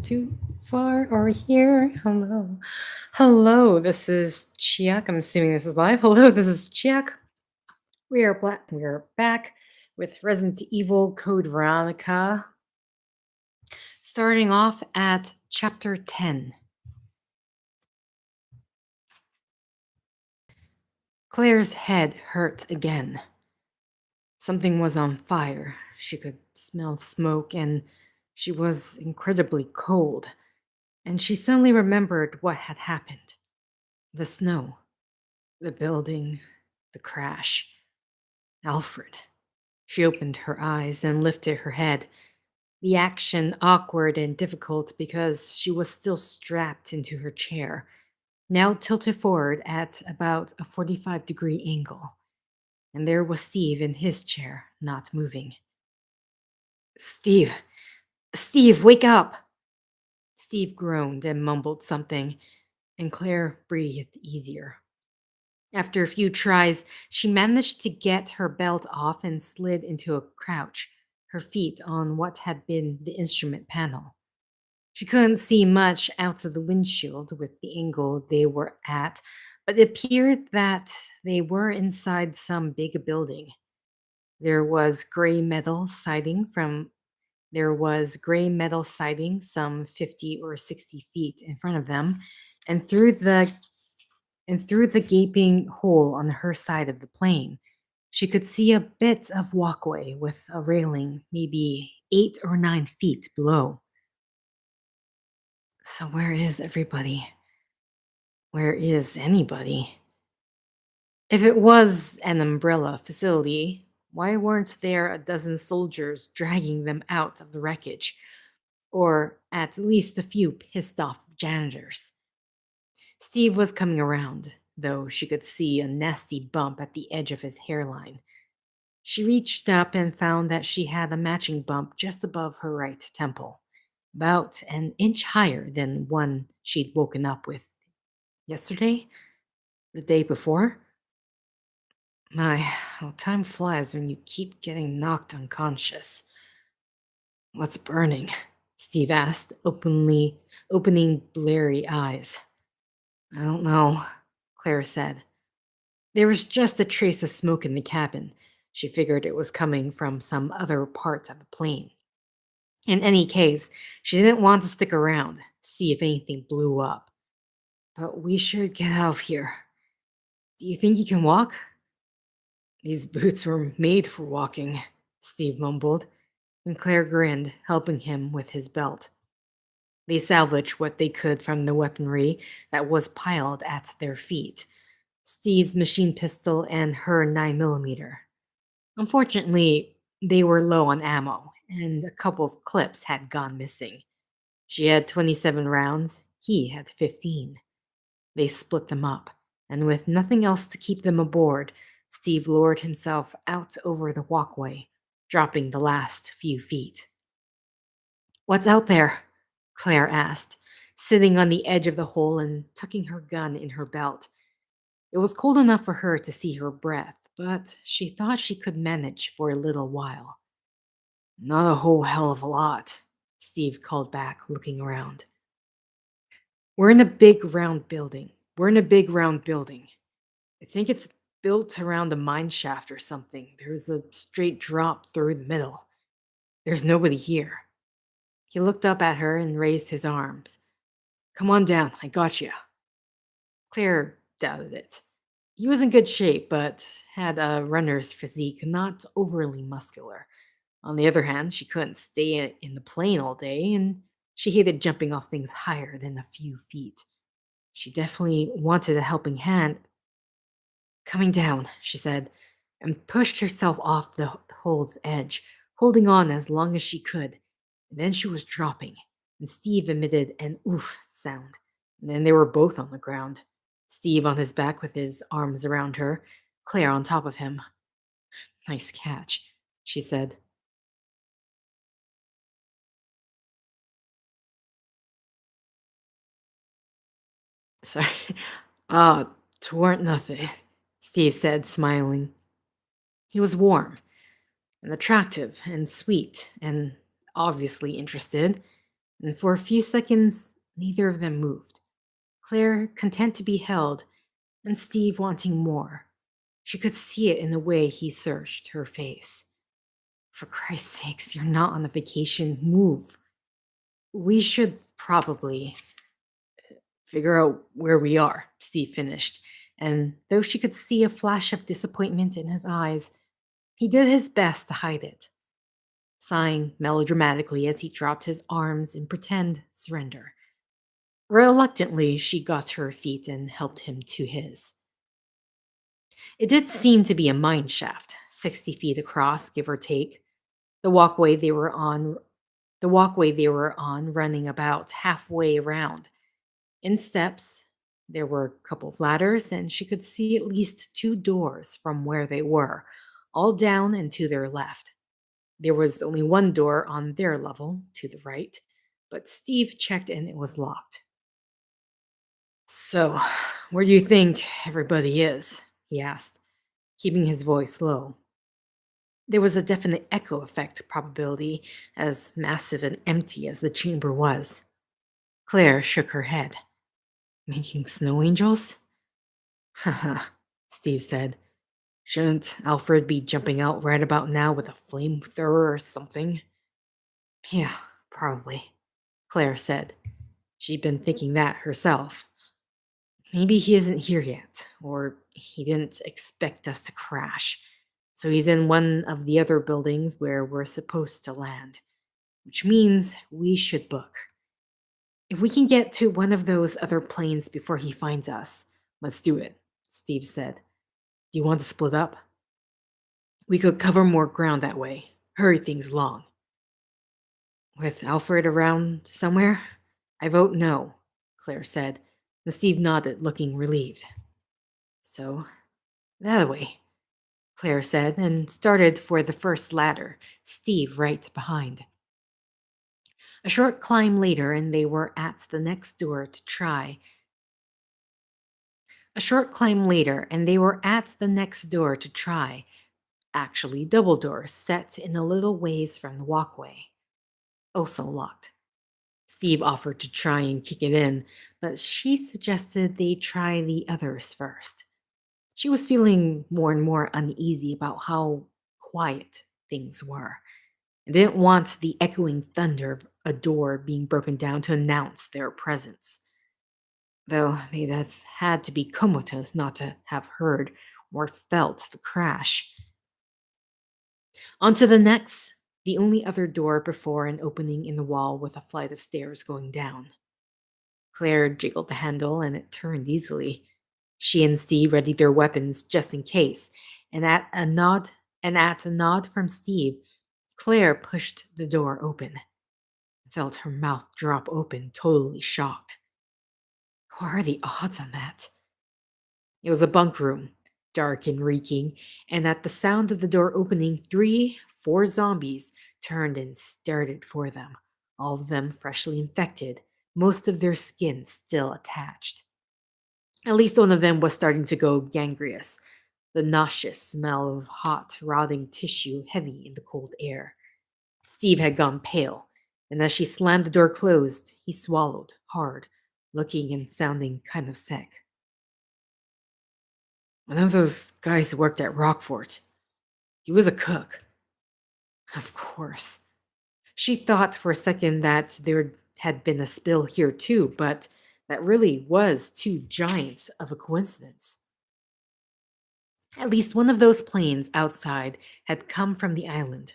Too far or here? Hello. Hello, this is Chiak. I'm assuming this is live. Hello, this is Chiak. We are back with Resident Evil Code Veronica, starting off at chapter 10. Claire's head hurt again. Something was on fire. She could smell smoke and she was incredibly cold. And she suddenly remembered what had happened. The snow. The building, the crash. Alfred. She opened her eyes and lifted her head, the action awkward and difficult because she was still strapped into her chair, now tilted forward at about a 45-degree angle. And there was Steve in his chair, not moving. Steve! Steve, wake up! Steve groaned and mumbled something, and Claire breathed easier. After a few tries, she managed to get her belt off and slid into a crouch, her feet on what had been the instrument panel. She couldn't see much out of the windshield with the angle they were at, but it appeared that they were inside some big building. There was gray metal siding from there was gray metal siding some 50 or 60 feet in front of them, and through the gaping hole on her side of the plane, she could see a bit of walkway with a railing maybe 8 or 9 feet below. So, where is everybody? Where is anybody? If it was an umbrella facility, why weren't there a dozen soldiers dragging them out of the wreckage? Or at least a few pissed off janitors? Steve was coming around, though she could see a nasty bump at the edge of his hairline. She reached up and found that she had a matching bump just above her right temple, about an inch higher than one she'd woken up with yesterday, the day before. My, how time flies when you keep getting knocked unconscious. What's burning? Steve asked, opening bleary eyes. I don't know, Claire said. There was just a trace of smoke in the cabin. She figured it was coming from some other part of the plane. In any case, she didn't want to stick around, see if anything blew up. But we should get out of here. Do you think you can walk? These boots were made for walking, Steve mumbled, and Claire grinned, helping him with his belt. They salvaged what they could from the weaponry that was piled at their feet, Steve's machine pistol and her 9mm. Unfortunately, they were low on ammo, and a couple of clips had gone missing. She had 27 rounds, he had 15. They split them up, and with nothing else to keep them aboard, Steve lowered himself out over the walkway, dropping the last few feet. What's out there? Claire asked, sitting on the edge of the hole and tucking her gun in her belt. It was cold enough for her to see her breath, but she thought she could manage for a little while. Not a whole hell of a lot, Steve called back, looking around. We're in a big round building. We're in a big round building. I think it's built around a mine shaft or something. There's a straight drop through the middle. There's nobody here. He looked up at her and raised his arms. Come on down, I got you. Claire doubted it. He was in good shape, but had a runner's physique, not overly muscular. On the other hand, she couldn't stay in the plane all day, and she hated jumping off things higher than a few feet. She definitely wanted a helping hand. Coming down, she said, and pushed herself off the hole's edge, holding on as long as she could. And then she was dropping, and Steve emitted an oof sound. And then they were both on the ground. Steve on his back with his arms around her, Claire on top of him. Nice catch, she said. Sorry. Ah, 'twarn't nothing, Steve said, smiling. He was warm and attractive and sweet and obviously interested. And for a few seconds, neither of them moved. Claire content to be held, and Steve wanting more. She could see it in the way he searched her face. For Christ's sakes, you're not on a vacation. Move. We should probably figure out where we are, Steve finished. And though she could see a flash of disappointment in his eyes, he did his best to hide it, sighing melodramatically as he dropped his arms in pretend surrender. Reluctantly, she got to her feet and helped him to his. It did seem to be a mine shaft, 60 feet across, give or take. The walkway they were on running about halfway around. In steps, there were a couple of ladders, and she could see at least two doors from where they were, all down and to their left. There was only one door on their level, to the right, but Steve checked and it was locked. So, where do you think everybody is? He asked, keeping his voice low. There was a definite echo effect probability, as massive and empty as the chamber was. Claire shook her head. Making snow angels? Haha, Steve said. Shouldn't Alfred be jumping out right about now with a flamethrower or something? Yeah, probably, Claire said. She'd been thinking that herself. Maybe he isn't here yet, or he didn't expect us to crash. So he's in one of the other buildings where we're supposed to land, which means we should book. If we can get to one of those other planes before he finds us, let's do it, Steve said. Do you want to split up? We could cover more ground that way, hurry things along. With Alfred around somewhere? I vote no, Claire said, and Steve nodded, looking relieved. So, that way, Claire said, and started for the first ladder, Steve right behind. A short climb later, and they were at the next door to try. A short climb later, and they were at the next door to try. Actually, double doors set in a little ways from the walkway. Also locked. Steve offered to try and kick it in, but she suggested they try the others first. She was feeling more and more uneasy about how quiet things were, and didn't want the echoing thunder of a door being broken down to announce their presence. Though they'd have had to be comatose not to have heard or felt the crash. On to the next, the only other door before an opening in the wall with a flight of stairs going down. Claire jiggled the handle and it turned easily. She and Steve readied their weapons just in case, and at a nod from Steve, Claire pushed the door open. Felt her mouth drop open, totally shocked. What are the odds on that? It was a bunk room, dark and reeking, and at the sound of the door opening, 4 zombies turned and started for them, all of them freshly infected, most of their skin still attached. At least one of them was starting to go gangrenous, the nauseous smell of hot, rotting tissue heavy in the cold air. Steve had gone pale, and as she slammed the door closed, he swallowed hard, looking and sounding kind of sick. One of those guys who worked at Rockfort. He was a cook. Of course. She thought for a second that there had been a spill here too, but that really was too giant of a coincidence. At least one of those planes outside had come from the island.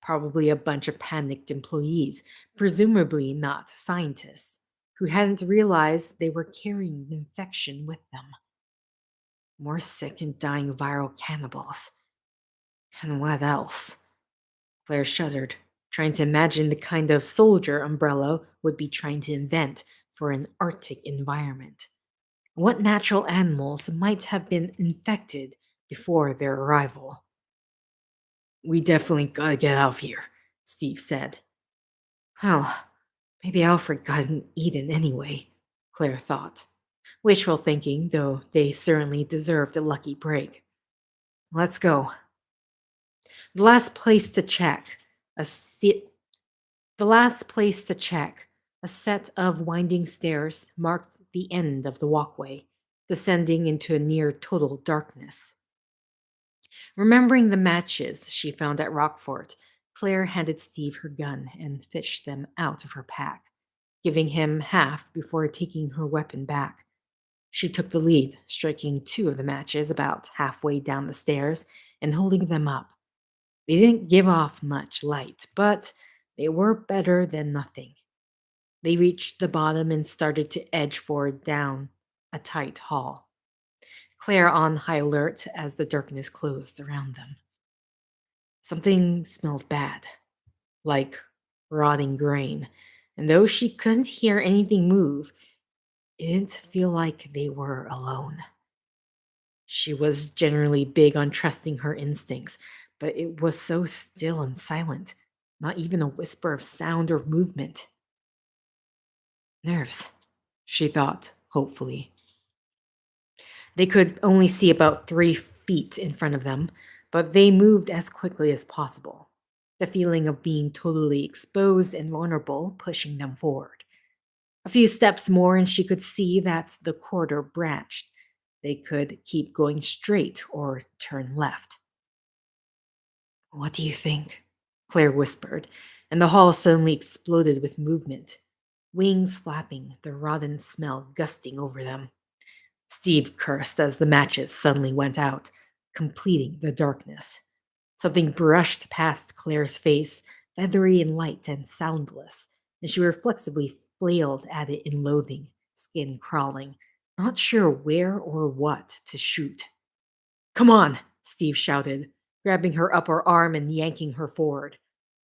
Probably a bunch of panicked employees, presumably not scientists, who hadn't realized they were carrying the infection with them. More sick and dying viral cannibals. And what else? Claire shuddered, trying to imagine the kind of soldier Umbrella would be trying to invent for an Arctic environment. What natural animals might have been infected before their arrival? We definitely gotta get out of here, Steve said. Well, maybe Alfred got eaten anyway, Claire thought. Wishful thinking, though they certainly deserved a lucky break. Let's go. The last place to check, a se- the last place to check, A set of winding stairs marked the end of the walkway, descending into a near total darkness. Remembering the matches she found at Rockfort, Claire handed Steve her gun and fished them out of her pack, giving him half before taking her weapon back. She took the lead, striking two of the matches about halfway down the stairs and holding them up. They didn't give off much light, but they were better than nothing. They reached the bottom and started to edge forward down a tight hall, Claire on high alert as the darkness closed around them. Something smelled bad, like rotting grain, and though she couldn't hear anything move, it didn't feel like they were alone. She was generally big on trusting her instincts, but it was so still and silent, not even a whisper of sound or movement. Nerves, she thought, hopefully. They could only see about 3 feet in front of them, but they moved as quickly as possible. The feeling of being totally exposed and vulnerable pushing them forward. A few steps more, and she could see that the corridor branched. They could keep going straight or turn left. What do you think? Claire whispered, and the hall suddenly exploded with movement. Wings flapping, the rotten smell gusting over them. Steve cursed as the matches suddenly went out, completing the darkness. Something brushed past Claire's face, feathery and light and soundless, and she reflexively flailed at it in loathing, skin crawling, not sure where or what to shoot. Come on, Steve shouted, grabbing her upper arm and yanking her forward.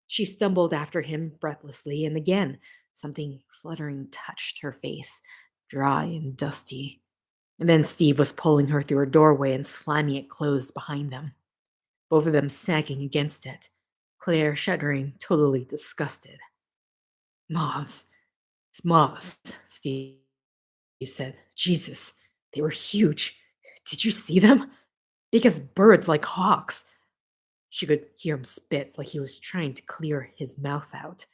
She stumbled after him breathlessly, and again, something fluttering touched her face, dry and dusty. And then Steve was pulling her through a doorway and slamming it closed behind them, both of them sagging against it, Claire shuddering, totally disgusted. Moths. Moths, Steve said. Jesus, they were huge. Did you see them? Big as birds like hawks. She could hear him spit like he was trying to clear his mouth out.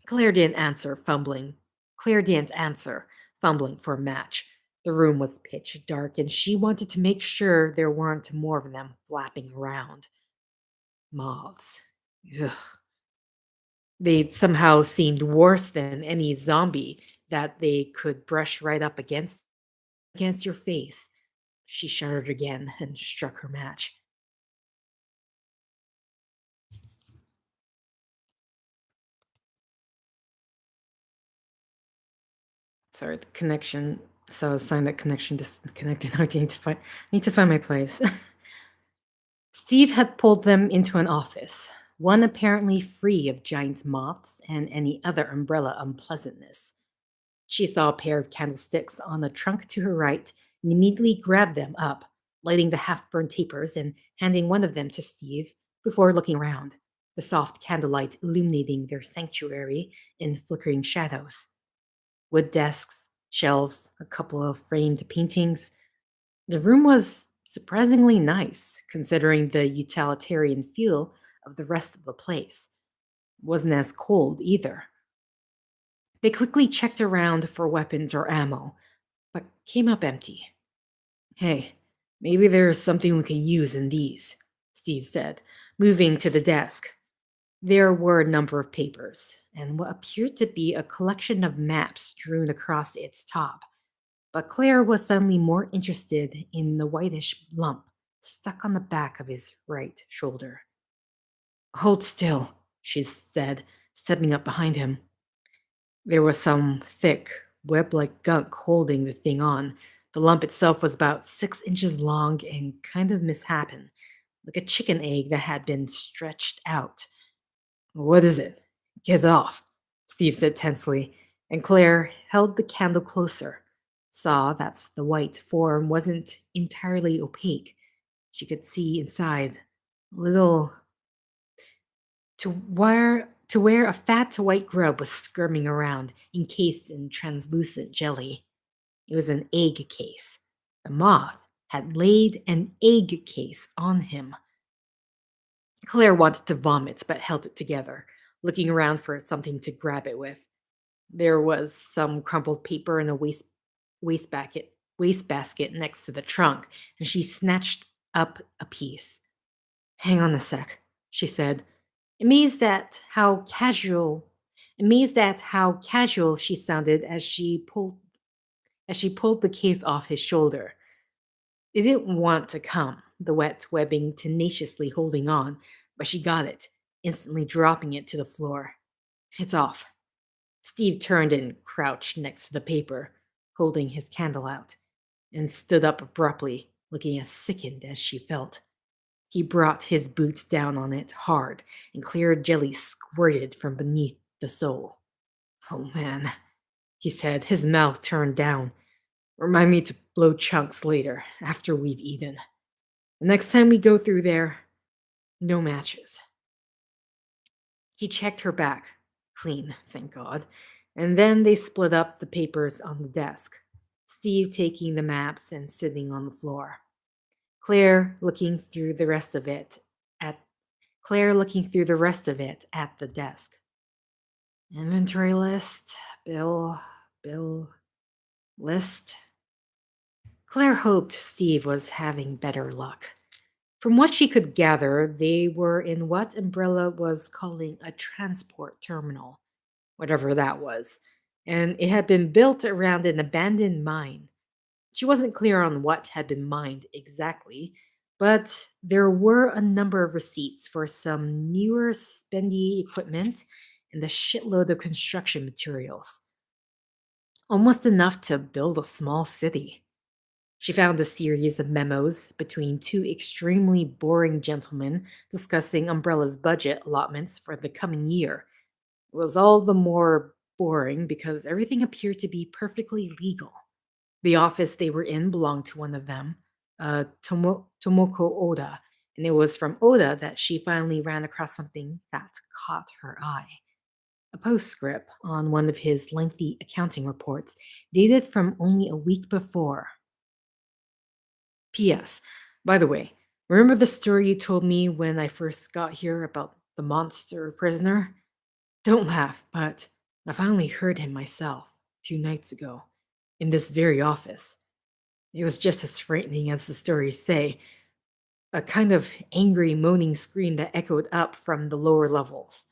Claire didn't answer, fumbling. Claire didn't answer, fumbling for a match. The room was pitch dark, and she wanted to make sure there weren't more of them flapping around. Moths. Ugh. They somehow seemed worse than any zombie that they could brush right up against your face. She shuddered again and struck her match. Sorry, the connection. So a sign that connection disconnected. I need to find my place. Steve had pulled them into an office, one apparently free of giant moths and any other umbrella unpleasantness. She saw a pair of candlesticks on a trunk to her right and immediately grabbed them up, lighting the half burned tapers and handing one of them to Steve before looking around, the soft candlelight illuminating their sanctuary in flickering shadows. Wood desks, shelves, a couple of framed paintings. The room was surprisingly nice, considering the utilitarian feel of the rest of the place. It wasn't as cold either. They quickly checked around for weapons or ammo, but came up empty. Hey, maybe there's something we can use in these, Steve said, moving to the desk. There were a number of papers, and what appeared to be a collection of maps strewn across its top. But Claire was suddenly more interested in the whitish lump stuck on the back of his right shoulder. Hold still, she said, stepping up behind him. There was some thick, web like gunk holding the thing on. The lump itself was about 6 inches long and kind of misshapen, like a chicken egg that had been stretched out. What is it? Get off, Steve said tensely, and Claire held the candle closer, saw that the white form wasn't entirely opaque. She could see inside, a little to where a fat white grub was skirming around, encased in translucent jelly. It was an egg case. The moth had laid an egg case on him. Claire wanted to vomit but held it together, looking around for something to grab it with. There was some crumpled paper in a wastebasket next to the trunk, and she snatched up a piece. Hang on a sec, she said, amazed at how casual she sounded as she pulled the case off his shoulder. It didn't want to come, the wet webbing tenaciously holding on, but she got it, instantly dropping it to the floor. It's off. Steve turned and crouched next to the paper, holding his candle out, and stood up abruptly, looking as sickened as she felt. He brought his boot down on it hard, and clear jelly squirted from beneath the sole. Oh man, he said, his mouth turned down. Remind me to blow chunks later, after we've eaten. The next time we go through there, no matches. He checked her back. Clean, thank God. And then they split up the papers on the desk, Steve taking the maps and sitting on the floor. Claire looking through the rest of it at the desk. Inventory list, bill, list. Claire hoped Steve was having better luck. From what she could gather, they were in what Umbrella was calling a transport terminal, whatever that was, and it had been built around an abandoned mine. She wasn't clear on what had been mined exactly, but there were a number of receipts for some newer, spendy equipment and a shitload of construction materials. Almost enough to build a small city. She found a series of memos between two extremely boring gentlemen discussing Umbrella's budget allotments for the coming year. It was all the more boring because everything appeared to be perfectly legal. The office they were in belonged to one of them, Tomoko Oda, and it was from Oda that she finally ran across something that caught her eye. A postscript on one of his lengthy accounting reports, dated from only a week before. P.S. By the way, remember the story you told me when I first got here about the monster prisoner? Don't laugh, but I finally heard him myself 2 nights ago, in this very office. It was just as frightening as the stories say, a kind of angry moaning scream that echoed up from the lower levels.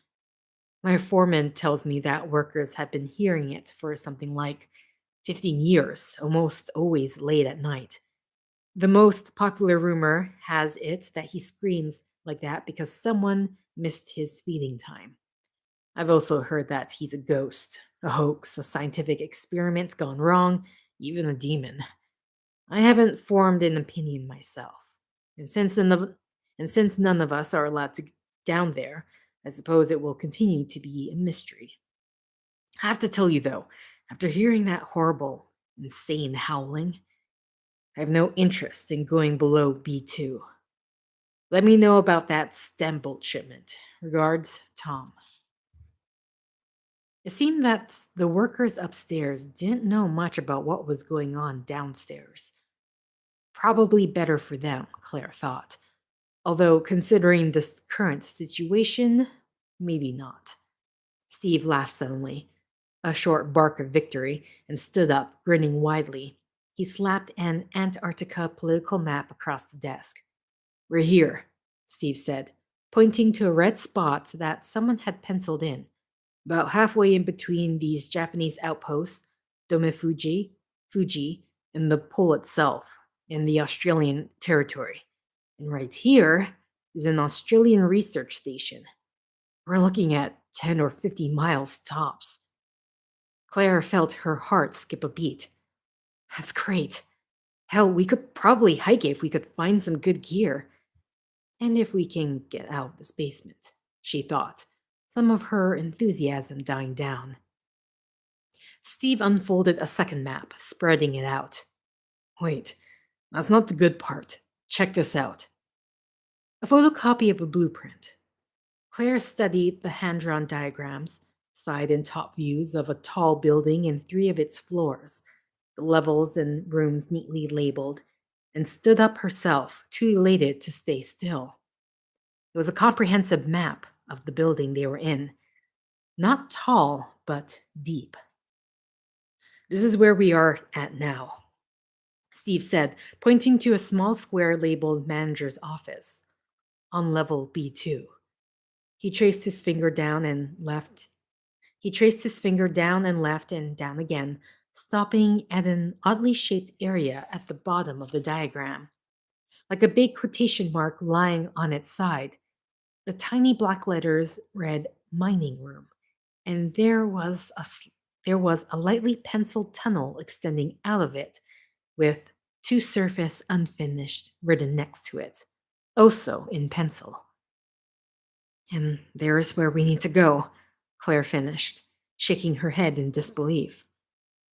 My foreman tells me that workers have been hearing it for something like 15 years, almost always late at night. The most popular rumor has it that he screams like that because someone missed his feeding time. I've also heard that he's a ghost, a hoax, a scientific experiment gone wrong, even a demon. I haven't formed an opinion myself. And since none of us are allowed to go down there, I suppose it will continue to be a mystery. I have to tell you though, after hearing that horrible, insane howling, I have no interest in going below B2. Let me know about that stem bolt shipment. Regards, Tom. It seemed that the workers upstairs didn't know much about what was going on downstairs. Probably better for them, Claire thought. Although, considering the current situation, maybe not. Steve laughed suddenly, a short bark of victory, and stood up, grinning widely. He slapped an Antarctica political map across the desk. We're here, Steve said, pointing to a red spot that someone had penciled in, about halfway in between these Japanese outposts, Fuji, and the pole itself, in the Australian territory. And right here is an Australian research station. We're looking at 10 or 50 miles tops. Claire felt her heart skip a beat. That's great. Hell, we could probably hike it if we could find some good gear. And if we can get out of this basement, she thought, some of her enthusiasm dying down. Steve unfolded a second map, spreading it out. Wait, that's not the good part. Check this out. A photocopy of a blueprint. Claire studied the hand-drawn diagrams, side and top views of a tall building and 3 of its floors, the levels and rooms neatly labeled, and stood up herself, too elated to stay still. It was a comprehensive map of the building they were in. Not tall, but deep. This is where we are at now, Steve said, pointing to a small square labeled manager's office on level B2. He traced his finger down and left. He traced his finger down and left and down again, stopping at an oddly shaped area at the bottom of the diagram, like a big quotation mark lying on its side. The tiny black letters read mining room, and there was a lightly penciled tunnel extending out of it with to surface unfinished written next to it, also in pencil. And there's where we need to go, Claire finished, shaking her head in disbelief.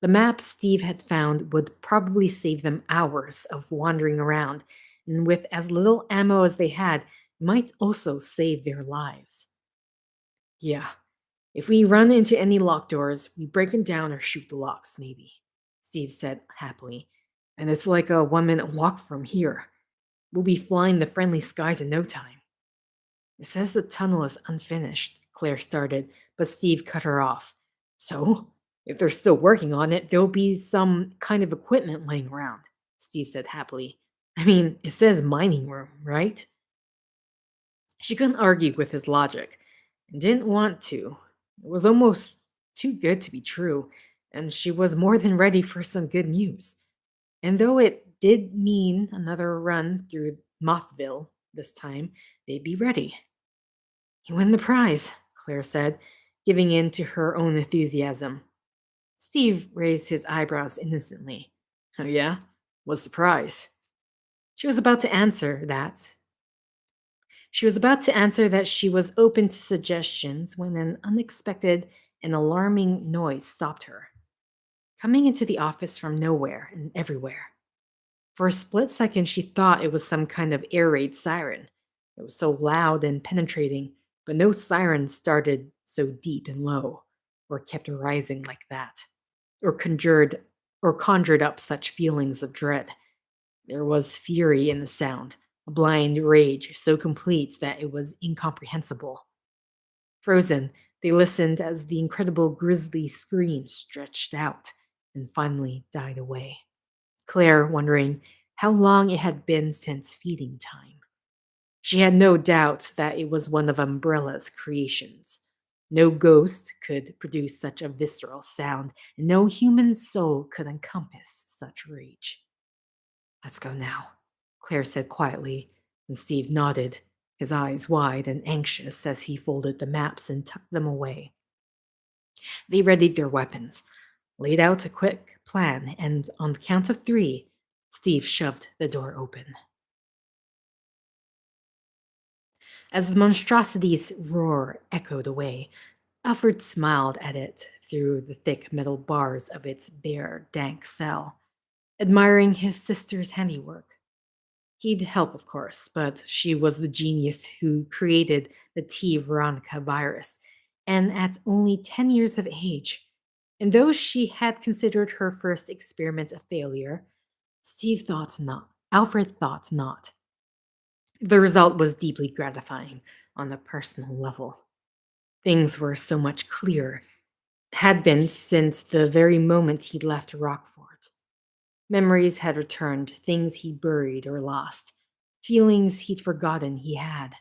The map Steve had found would probably save them hours of wandering around, and with as little ammo as they had, might also save their lives. Yeah, if we run into any locked doors, we break them down or shoot the locks, maybe, Steve said happily. And it's like a 1 minute walk from here. We'll be flying the friendly skies in no time. It says the tunnel is unfinished, Claire started, but Steve cut her off. So, if they're still working on it, there'll be some kind of equipment laying around, Steve said happily. I mean, it says mining room, right? She couldn't argue with his logic and didn't want to. It was almost too good to be true, and she was more than ready for some good news. And though it did mean another run through Mothville this time, they'd be ready. You win the prize, Claire said, giving in to her own enthusiasm. Steve raised his eyebrows innocently. Oh, yeah? What's the prize? She was about to answer that. She was about to answer that she was open to suggestions when an unexpected and alarming noise stopped her, coming into the office from nowhere and everywhere. For a split second, she thought it was some kind of air raid siren. It was so loud and penetrating, but no siren started so deep and low, or kept rising like that, or conjured up such feelings of dread. There was fury in the sound, a blind rage so complete that it was incomprehensible. Frozen, they listened as the incredible grisly scream stretched out and finally died away. Claire wondering how long it had been since feeding time. She had no doubt that it was one of Umbrella's creations. No ghost could produce such a visceral sound, and no human soul could encompass such rage. Let's go now, Claire said quietly, and Steve nodded, his eyes wide and anxious as he folded the maps and tucked them away. They readied their weapons, laid out a quick plan, and on the count of three, Steve shoved the door open. As the monstrosity's roar echoed away, Alfred smiled at it through the thick metal bars of its bare, dank cell, admiring his sister's handiwork. He'd help, of course, but she was the genius who created the T Veronica virus, and at only 10 years of age. And though she had considered her first experiment a failure, Steve thought not. Alfred thought not. The result was deeply gratifying on a personal level. Things were so much clearer, had been since the very moment he'd left Rockfort. Memories had returned, things he'd buried or lost, feelings he'd forgotten he had.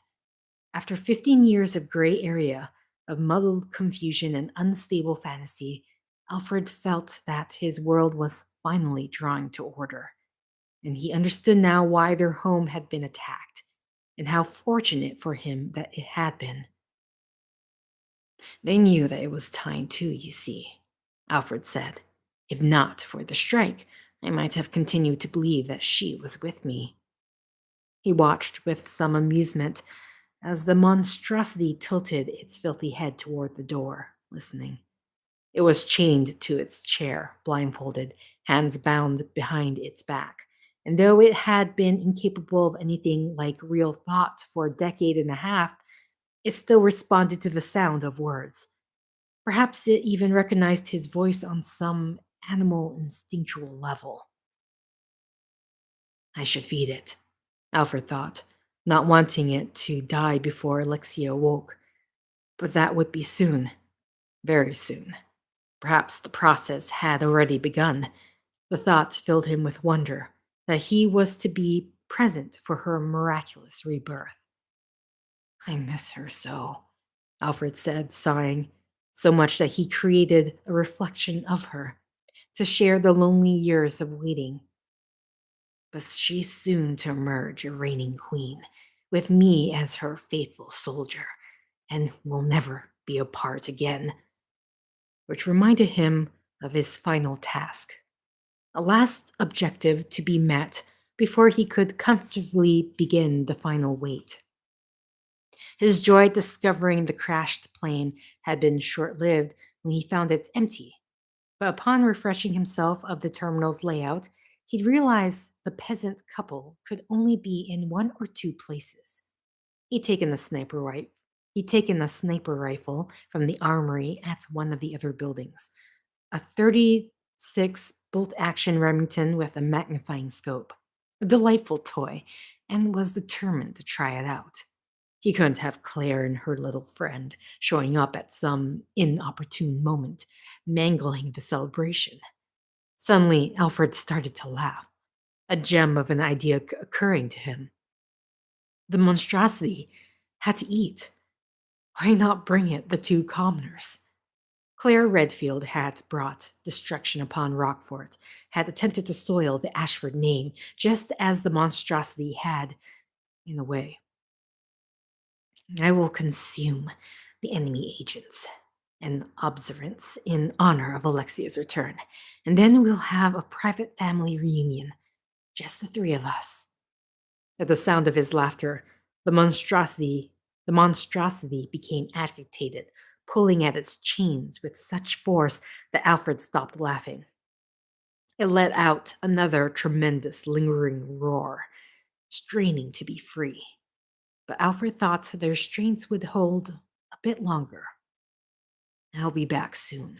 After 15 years of gray area, of muddled confusion and unstable fantasy, Alfred felt that his world was finally drawing to order. And he understood now why their home had been attacked, and how fortunate for him that it had been. They knew that it was time too, you see, Alfred said. If not for the strike, I might have continued to believe that she was with me. He watched with some amusement as the monstrosity tilted its filthy head toward the door, listening. It was chained to its chair, blindfolded, hands bound behind its back. And though it had been incapable of anything like real thought for a decade and a half, it still responded to the sound of words. Perhaps it even recognized his voice on some animal instinctual level. I should feed it, Alfred thought, not wanting it to die before Alexia awoke. But that would be soon. Very soon. Perhaps the process had already begun. The thought filled him with wonder that he was to be present for her miraculous rebirth. I miss her so, Alfred said, sighing, so much that he created a reflection of her to share the lonely years of waiting. But she's soon to emerge a reigning queen, with me as her faithful soldier, and will never be apart again. Which reminded him of his final task, a last objective to be met before he could comfortably begin the final wait. His joy at discovering the crashed plane had been short lived when he found it empty, but upon refreshing himself of the terminal's layout, he'd realized the peasant couple could only be in one or two places. He'd taken a sniper rifle. He'd taken a sniper rifle from the armory at one of the other buildings, a 36 bolt action Remington with a magnifying scope, a delightful toy, and was determined to try it out. He couldn't have Claire and her little friend showing up at some inopportune moment, mangling the celebration. Suddenly, Alfred started to laugh, a gem of an idea occurring to him. The monstrosity had to eat. Why not bring it the two commoners? Claire Redfield had brought destruction upon Rockfort, had attempted to soil the Ashford name, just as the monstrosity had, in a way. I will consume the enemy agents and observants in honor of Alexia's return, and then we'll have a private family reunion, just the three of us. At the sound of his laughter, the monstrosity the monstrosity became agitated, pulling at its chains with such force that Alfred stopped laughing. It let out another tremendous lingering roar, straining to be free. But Alfred thought their strength would hold a bit longer. I'll be back soon,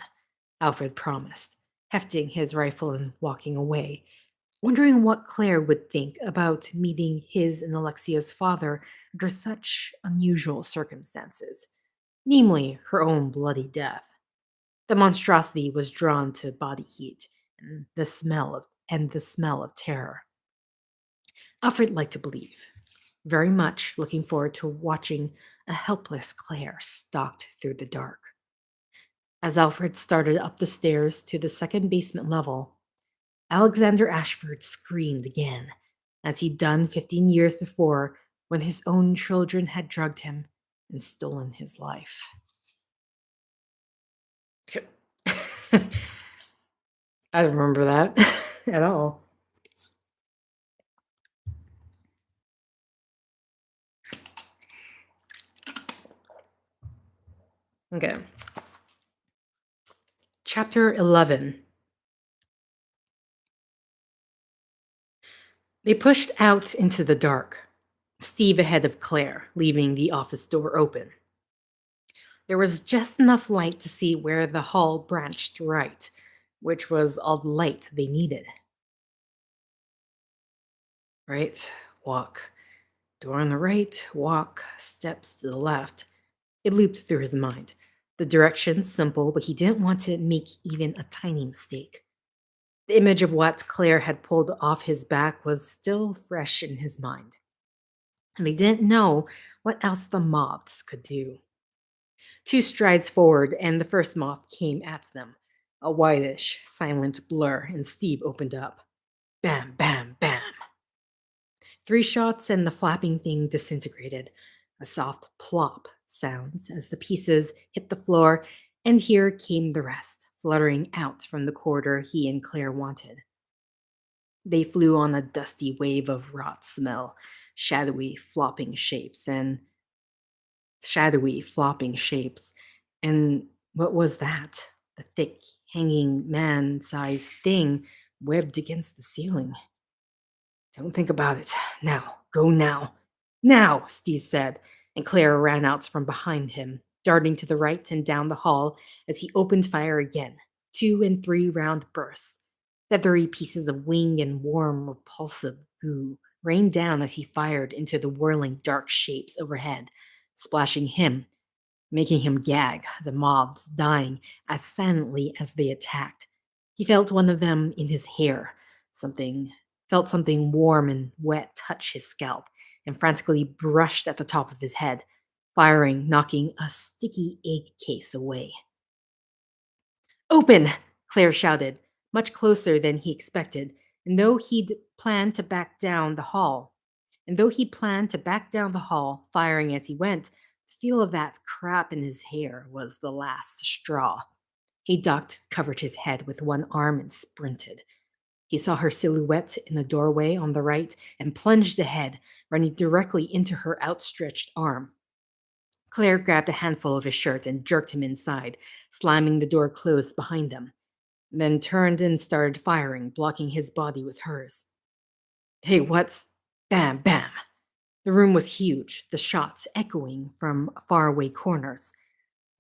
Alfred promised, hefting his rifle and walking away, wondering what Claire would think about meeting his and Alexia's father under such unusual circumstances, namely her own bloody death. The monstrosity was drawn to body heat and the smell of terror. Alfred liked to believe, very much looking forward to watching a helpless Claire stalked through the dark. As Alfred started up the stairs to the second basement level, Alexander Ashford screamed again, as he'd done 15 years before when his own children had drugged him and stolen his life. I don't remember that at all. Okay. Chapter 11. They pushed out into the dark, Steve ahead of Claire, leaving the office door open. There was just enough light to see where the hall branched right, which was all the light they needed. Right, walk. Door on the right, walk, steps to the left. It looped through his mind. The directions simple, but he didn't want to make even a tiny mistake. The image of what Claire had pulled off his back was still fresh in his mind, and they didn't know what else the moths could do. Two strides forward, and the first moth came at them, a whitish, silent blur, and Steve opened up. Bam, bam, bam. Three shots, and the flapping thing disintegrated. A soft plop sounds as the pieces hit the floor, and here came the rest, fluttering out from the corridor he and Claire wanted. They flew on a dusty wave of rot smell, shadowy, flopping shapes, and shadowy, flopping shapes. And what was that? The thick, hanging man sized thing webbed against the ceiling. Don't think about it. Now, go now. Now, Steve said, and Claire ran out from behind him, darting to the right and down the hall as he opened fire again, 2 and 3 round bursts. Feathery pieces of wing and warm, repulsive goo rained down as he fired into the whirling dark shapes overhead, splashing him making him gag, the mobs dying as silently as they attacked. He felt one of them in his hair, something felt something warm and wet touch his scalp, and frantically brushed at the top of his head, firing, knocking a sticky egg case away. Open! Claire shouted, much closer than he expected, and though he'd planned to back down the hall, firing as he went, the feel of that crap in his hair was the last straw. He ducked, covered his head with one arm, and sprinted. He saw her silhouette in the doorway on the right and plunged ahead, running directly into her outstretched arm. Claire grabbed a handful of his shirt and jerked him inside, slamming the door closed behind them, then turned and started firing, blocking his body with hers. Hey, what's. Bam, bam. The room was huge, the shots echoing from faraway corners.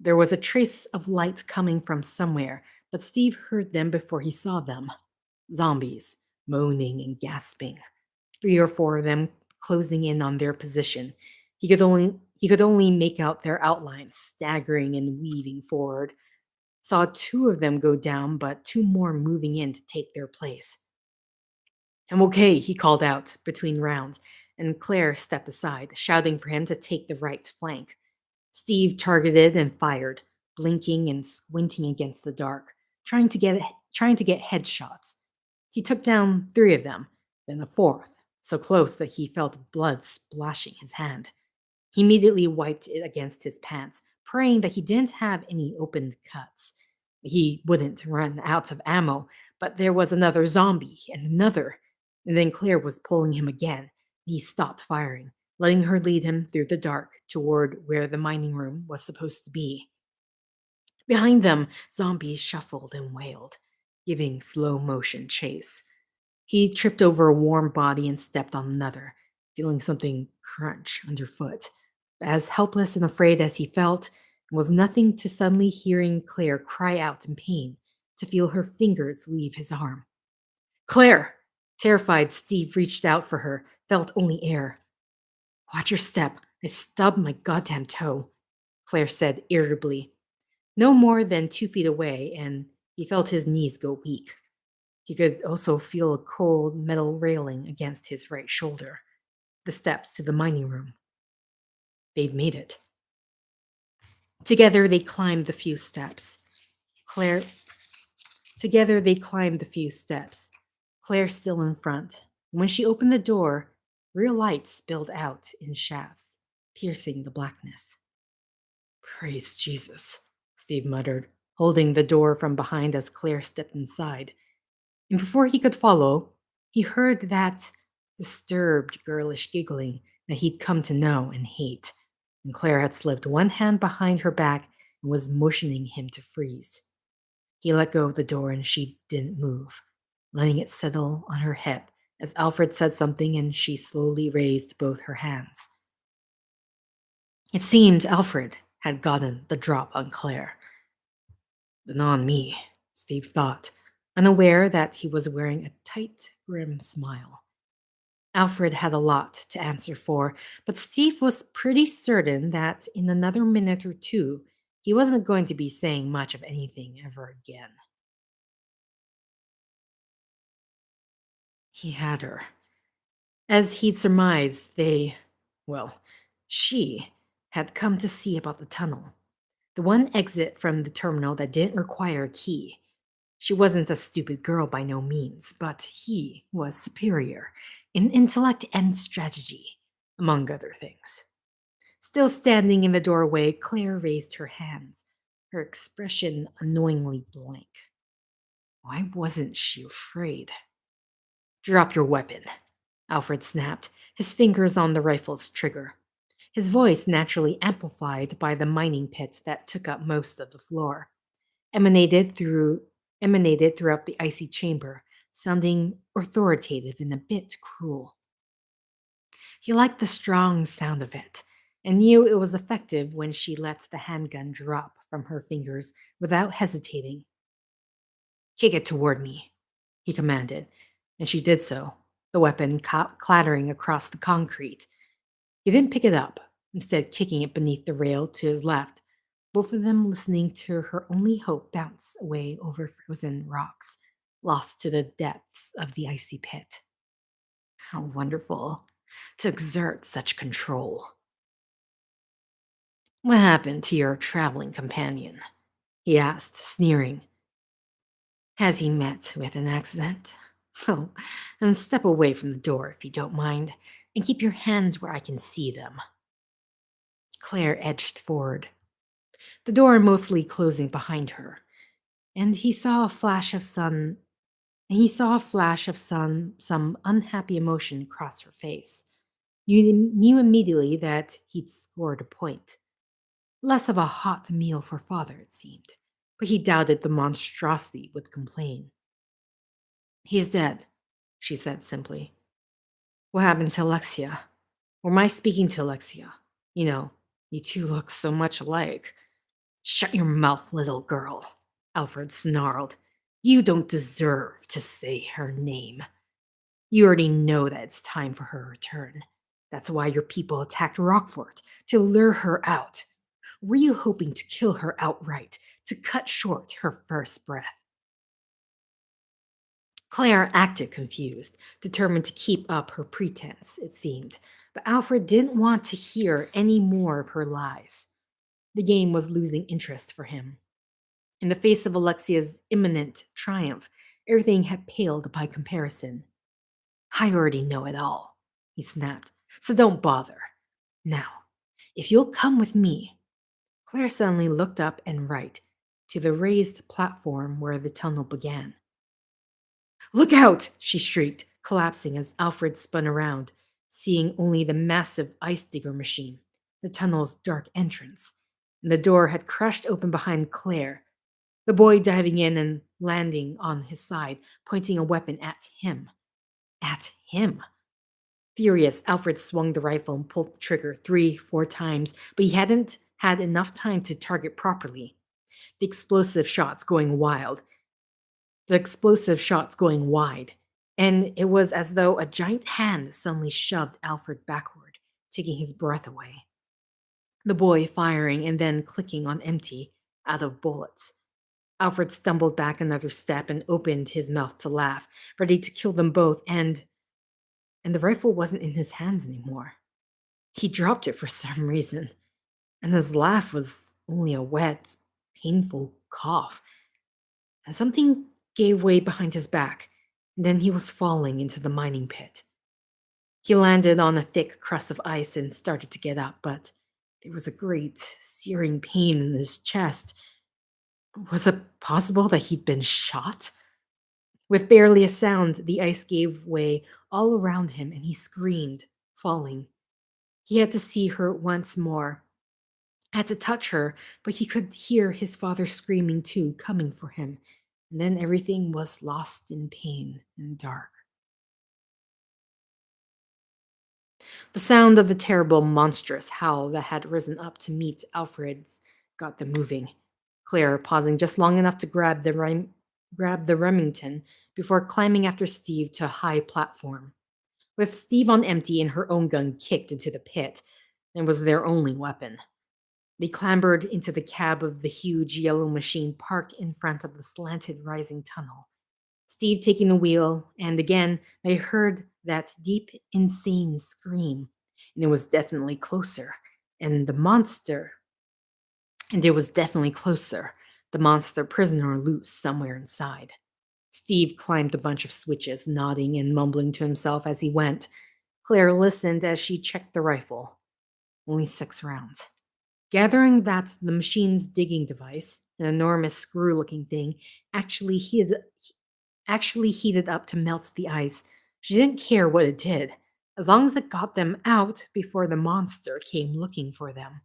There was a trace of light coming from somewhere, but Steve heard them before he saw them. Zombies, moaning and gasping. 3 or 4 of them closing in on their position. He could only make out their outlines, staggering and weaving forward. Saw 2 of them go down, but 2 more moving in to take their place. I'm okay, he called out between rounds, and Claire stepped aside, shouting for him to take the right flank. Steve targeted and fired, blinking and squinting against the dark, trying to get headshots. He took down 3 of them, then a 4th, so close that he felt blood splashing his hand. He immediately wiped it against his pants, praying that he didn't have any open cuts. He wouldn't run out of ammo, but there was another zombie and another. And then Claire was pulling him again. He stopped firing, letting her lead him through the dark toward where the mining room was supposed to be. Behind them, zombies shuffled and wailed, giving slow motion chase. He tripped over a warm body and stepped on another, feeling something crunch underfoot. As helpless and afraid as he felt, it was nothing to suddenly hearing Claire cry out in pain, to feel her fingers leave his arm. Claire! Terrified, Steve reached out for her, felt only air. Watch your step. I stubbed my goddamn toe, Claire said irritably. No more than 2 feet away, and he felt his knees go weak. He could also feel a cold metal railing against his right shoulder. The steps to the mining room. They'd made it. Together they climbed the few steps. Claire Together they climbed the few steps. Claire still in front. When she opened the door, real light spilled out in shafts, piercing the blackness. Praise Jesus, Steve muttered, holding the door from behind as Claire stepped inside. And before he could follow, he heard that disturbed, girlish giggling that he'd come to know and hate. And Claire had slipped one hand behind her back and was motioning him to freeze. He let go of the door and she didn't move, letting it settle on her hip as Alfred said something and she slowly raised both her hands. It seemed Alfred had gotten the drop on Claire. But not on me, Steve thought, unaware that he was wearing a tight, grim smile. Alfred had a lot to answer for, but Steve was pretty certain that in another minute or two, he wasn't going to be saying much of anything ever again. He had her. As he'd surmised, she had come to see about the tunnel. The one exit from the terminal that didn't require a key. She wasn't a stupid girl by no means, but he was superior in intellect and strategy, among other things. Still standing in the doorway, Claire raised her hands, her expression annoyingly blank. Why wasn't she afraid? Drop your weapon, Alfred snapped, his fingers on the rifle's trigger. His voice naturally amplified by the mining pit that took up most of the floor, emanated throughout the icy chamber, sounding authoritative and a bit cruel. He liked the strong sound of it, and knew it was effective when she let the handgun drop from her fingers without hesitating. Kick it toward me, he commanded, and she did so, the weapon clattering across the concrete. He didn't pick it up, instead kicking it beneath the rail to his left, both of them listening to her only hope bounce away over frozen rocks, lost to the depths of the icy pit. How wonderful to exert such control. What happened to your traveling companion? He asked, sneering. Has he met with an accident? Oh, and step away from the door if you don't mind, and keep your hands where I can see them. Claire edged forward, the door mostly closing behind her, and he saw a flash of sun. He saw a flash of some unhappy emotion cross her face. You knew immediately that he'd scored a point. Less of a hot meal for father, it seemed, but he doubted the monstrosity would complain. He's dead, she said simply. What happened to Alexia? Or am I speaking to Alexia? You know, you two look so much alike. Shut your mouth, little girl, Alfred snarled. You don't deserve to say her name. You already know that it's time for her return. That's why your people attacked Rockfort, to lure her out. Were you hoping to kill her outright, to cut short her first breath? Claire acted confused, determined to keep up her pretense, it seemed, but Alfred didn't want to hear any more of her lies. The game was losing interest for him. In the face of Alexia's imminent triumph, everything had paled by comparison. I already know it all, he snapped, so don't bother. Now, if you'll come with me. Claire suddenly looked up and right, to the raised platform where the tunnel began. Look out! She shrieked, collapsing as Alfred spun around, seeing only the massive ice digger machine, the tunnel's dark entrance. And the door had crashed open behind Claire, the boy diving in and landing on his side, pointing a weapon at him. At him. Furious, Alfred swung the rifle and pulled the trigger 3, 4 times, but he hadn't had enough time to target properly. The explosive shots going wild. The explosive shots going wide. And it was as though a giant hand suddenly shoved Alfred backward, taking his breath away. The boy firing and then clicking on empty, out of bullets. Alfred stumbled back another step and opened his mouth to laugh, ready to kill them both, and the rifle wasn't in his hands anymore. He dropped it for some reason, and his laugh was only a wet, painful cough. And something gave way behind his back, and then he was falling into the mining pit. He landed on a thick crust of ice and started to get up, but there was a great, searing pain in his chest. Was it possible that he'd been shot? With barely a sound, the ice gave way all around him and he screamed, falling. He had to see her once more, had to touch her, but he could hear his father screaming too, coming for him. And then everything was lost in pain and dark. The sound of the terrible, monstrous howl that had risen up to meet Alfred's got them moving. Claire pausing just long enough to grab the Remington before climbing after Steve to a high platform. With Steve on empty and her own gun kicked into the pit, and was their only weapon. They clambered into the cab of the huge yellow machine parked in front of the slanted rising tunnel. Steve taking the wheel, and again they heard that deep, insane scream, and it was definitely closer. And the monster, and it was definitely closer. The monster prisoner loose somewhere inside. Steve climbed a bunch of switches, nodding and mumbling to himself as he went. Claire listened as she checked the rifle. Only 6 rounds. Gathering that the machine's digging device, an enormous screw-looking thing, actually heated up to melt the ice, she didn't care what it did, as long as it got them out before the monster came looking for them.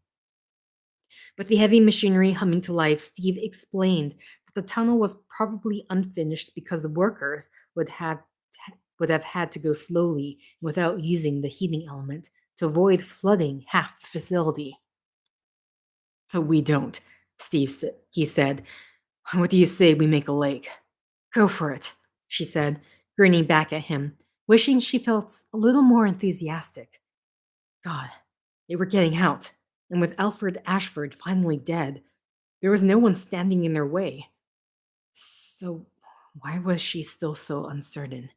With the heavy machinery humming to life, Steve explained that the tunnel was probably unfinished because the workers would have had to go slowly without using the heating element to avoid flooding half the facility. But we don't, he said. What do you say we make a lake? Go for it, she said, grinning back at him, wishing she felt a little more enthusiastic. God, they were getting out, and with Alfred Ashford finally dead, There was no one standing in their way. So, why was she still so uncertain?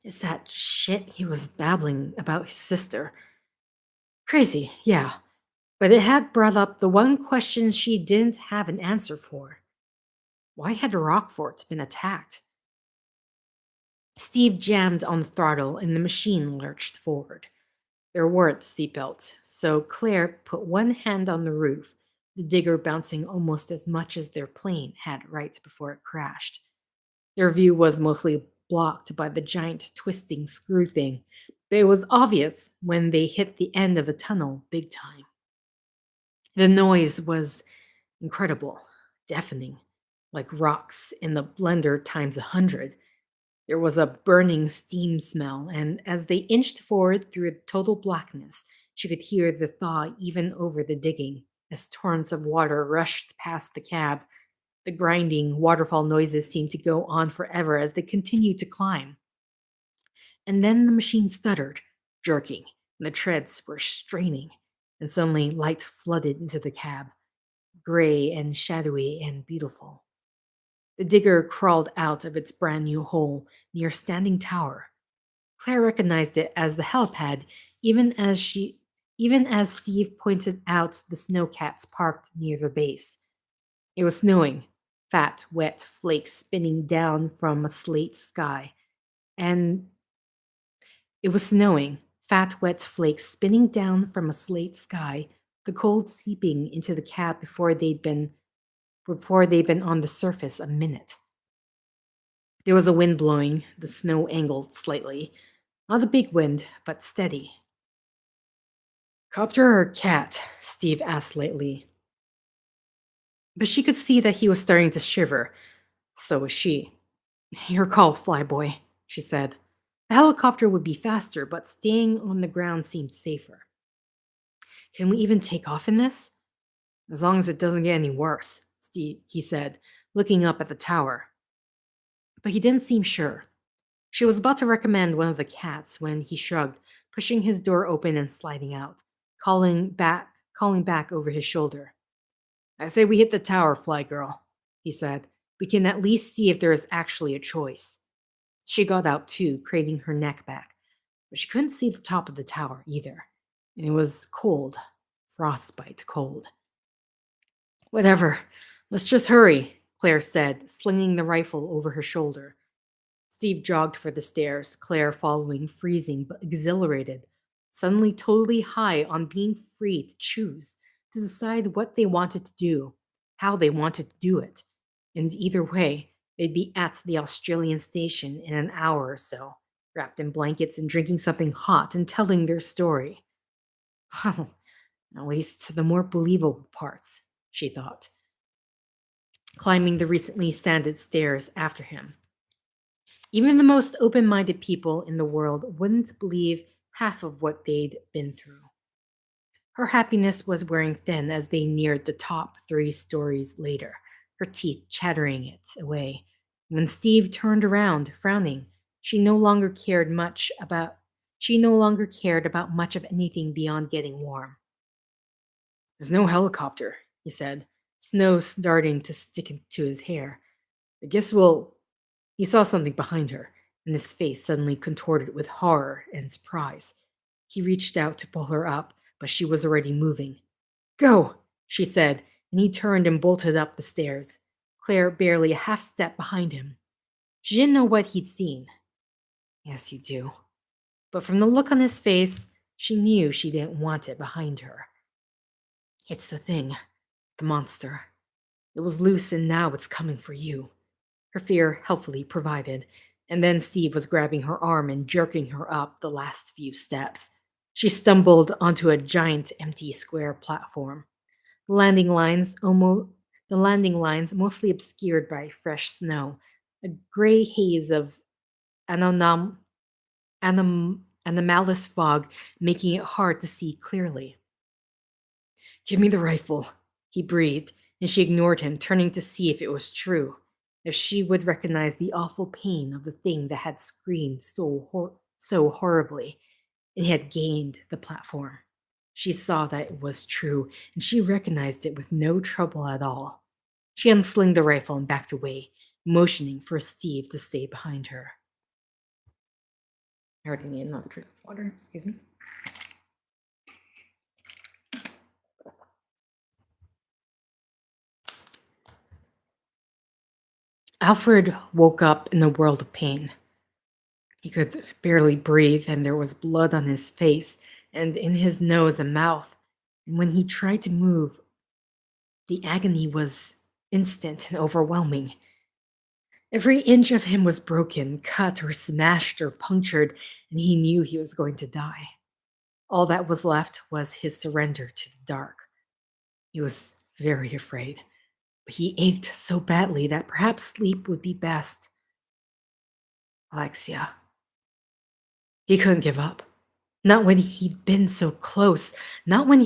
Is that shit he was babbling about his sister? Crazy, yeah. But it had brought up the one question she didn't have an answer for. Why had Rockfort been attacked? Steve jammed on the throttle and the machine lurched forward. There weren't seatbelts, so Claire put one hand on the roof, the digger bouncing almost as much as their plane had right before it crashed. Their view was mostly blocked by the giant twisting screw thing, but it was obvious when they hit the end of the tunnel big time. The noise was incredible, deafening, like rocks in the blender times 100. There was a burning steam smell, and as they inched forward through total blackness, she could hear the thaw even over the digging as torrents of water rushed past the cab. The grinding waterfall noises seemed to go on forever as they continued to climb. And then the machine stuttered, jerking, and the treads were straining, and suddenly light flooded into the cab, gray and shadowy and beautiful. The digger crawled out of its brand new hole near a standing tower. Claire recognized it as the helipad, even as she even as Steve pointed out the snowcats parked near the base. It was snowing, fat, wet flakes spinning down from a slate sky. And it was snowing, fat, wet flakes spinning down from a slate sky, the cold seeping into the cab before they'd been on the surface a minute. There was a wind blowing, the snow angled slightly. Not a big wind, but steady. Copter or cat? Steve asked lightly. But she could see that he was starting to shiver. So was she. Your call, flyboy, she said. A helicopter would be faster, but staying on the ground seemed safer. Can we even take off in this? As long as it doesn't get any worse, he said, looking up at the tower. But he didn't seem sure. She was about to recommend one of the cats when he shrugged, pushing his door open and sliding out, calling back over his shoulder. I say we hit the tower, fly girl, he said. We can at least see if there is actually a choice. She got out too, craning her neck back, but she couldn't see the top of the tower either, and it was cold, frostbite cold. Whatever, let's just hurry, Claire said, slinging the rifle over her shoulder. Steve jogged for the stairs, Claire following, freezing but exhilarated, suddenly totally high on being free to choose, to decide what they wanted to do, how they wanted to do it. And either way, they'd be at the Australian station in an hour or so, wrapped in blankets and drinking something hot and telling their story. Well, at least the more believable parts, she thought, climbing the recently sanded stairs after him. Even the most open minded people in the world wouldn't believe half of what they'd been through. Her happiness was wearing thin as they neared the top 3 stories later, her teeth chattering it away. When Steve turned around, frowning, she no longer cared much about she no longer cared about much of anything beyond getting warm. There's no helicopter, he said, snow starting to stick to his hair. I guess we'll. He saw something behind her, and his face suddenly contorted with horror and surprise. He reached out to pull her up, but she was already moving. Go, she said, and he turned and bolted up the stairs, Claire barely a half step behind him. She didn't know what he'd seen. Yes, you do. But from the look on his face, she knew she didn't want it behind her. It's the thing, the monster. It was loose and now it's coming for you. Her fear helpfully provided, and then Steve was grabbing her arm and jerking her up the last few steps. She stumbled onto a giant empty square platform. The landing lines mostly obscured by fresh snow, a gray haze of anomalous fog making it hard to see clearly. Give me the rifle, he breathed, and she ignored him, turning to see if it was true, if she would recognize the awful pain of the thing that had screamed so horribly and had gained the platform. She saw that it was true, and she recognized it with no trouble at all. She unslung the rifle and backed away, motioning for Steve to stay behind her. I already need another drink of water, excuse me. Alfred woke up in a world of pain. He could barely breathe, and there was blood on his face and in his nose and mouth. And when he tried to move, the agony was instant and overwhelming. Every inch of him was broken, cut, or smashed, or punctured, and he knew he was going to die. All that was left was his surrender to the dark. He was very afraid, but he ached so badly that perhaps sleep would be best. Alexia. He couldn't give up. Not when he'd been so close, not when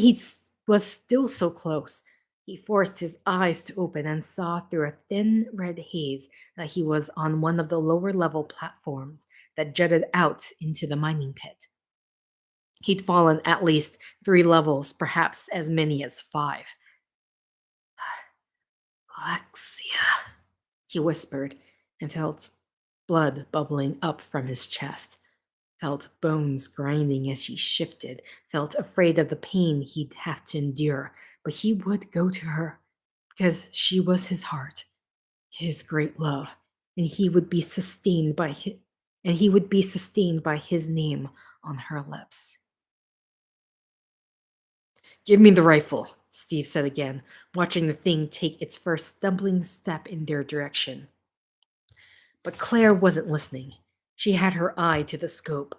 was still so close. He forced his eyes to open and saw through a thin red haze that he was on one of the lower level platforms that jutted out into the mining pit. He'd fallen at least 3 levels, perhaps as many as 5. Alexia, he whispered, and felt blood bubbling up from his chest. Felt bones grinding as he shifted, felt afraid of the pain he'd have to endure, but he would go to her because she was his heart, his great love, and he would be sustained by his name on her lips. Give me the rifle, Steve said again, watching the thing take its first stumbling step in their direction. But Claire wasn't listening. She had her eye to the scope,